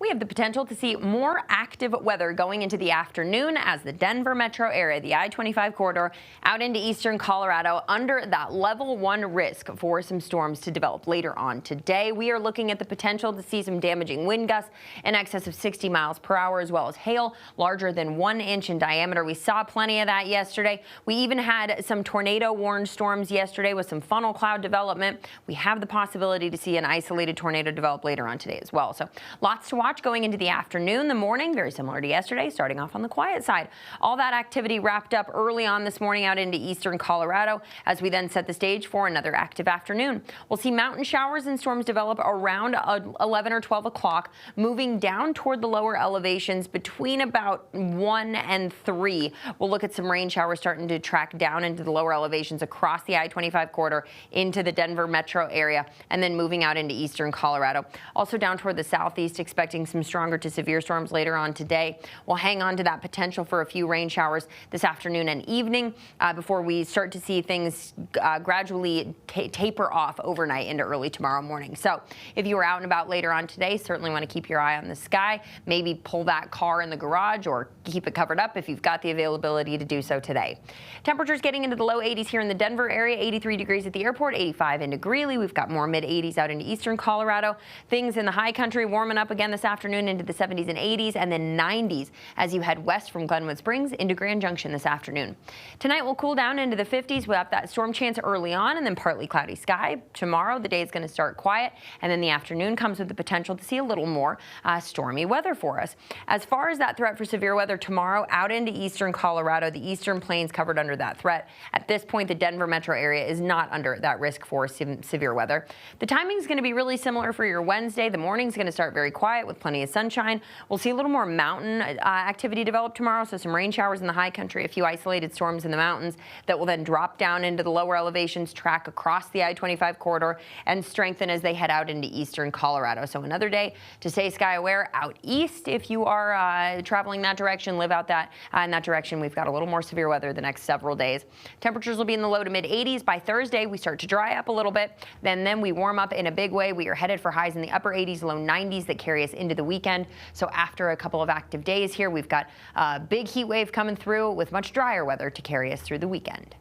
we have the potential to see more active weather going into the afternoon as the Denver metro area, the I-25 corridor, out into eastern Colorado under that level 1 risk for some storms to develop later on today. We are looking at the potential to see some damaging wind gusts in excess of 60 miles per hour, as well as hail larger than 1 inch in diameter. We saw plenty of that yesterday. We even had some tornado warned storms yesterday with some funnel cloud development. We have the possibility to see an isolated tornado develop later on today as well. So lots to watch going into the afternoon. The morning, very similar to yesterday, starting off on the quiet side. All that activity wrapped up early on this morning out into eastern Colorado as we then set the stage for another active afternoon. We'll see mountain showers and storms develop around 11 or 12 o'clock, moving down toward the lower elevations between about 1 and 3. We'll look at some rain showers starting to track down into the lower elevations across the I-25 corridor into the Denver metro area and then moving out into eastern Colorado. Also down toward the southeast, expecting some stronger to severe storms later on today. We'll hang on to that potential for a few rain showers this afternoon and evening before we start to see things gradually taper off overnight into early tomorrow morning. So if you are out and about later on today, certainly want to keep your eye on the sky. Maybe pull that car in the garage or keep it covered up if you've got the availability to do so today. Temperatures getting into the low 80s here in the Denver area, 83 degrees at the airport, 85 into Greeley. We've got more mid 80s out into eastern Colorado. Things in the high country warming up again this afternoon into the 70s and 80s and then 90s as you head west from Glenwood Springs into Grand Junction this afternoon. Tonight we'll cool down into the 50s. We'll have that storm chance early on and then partly cloudy sky. Tomorrow the day is going to start quiet and then the afternoon comes with the potential to see a little more stormy weather for us. As far as that threat for severe weather tomorrow out into eastern Colorado, the eastern plains covered under that threat. At this point, the Denver metro area is not under that risk for severe weather. The timing is going to be really similar for your Wednesday. The morning is going to start very quiet with plenty of sunshine. We'll see a little more mountain activity develop tomorrow, so some rain showers in the high country, a few isolated storms in the mountains that will then drop down into the lower elevations, track across the I-25 corridor, and strengthen as they head out into eastern Colorado. So another day to stay sky aware out east if you are traveling that direction, live out that in that direction. We've got a little more severe weather the next several days. Temperatures will be in the low to mid 80s. By Thursday, we start to dry up a little bit. Then we warm up in a big way. We are headed for highs in the upper 80s, low 90s that carry us into the weekend. So after a couple of active days here, we've got a big heat wave coming through with much drier weather to carry us through the weekend.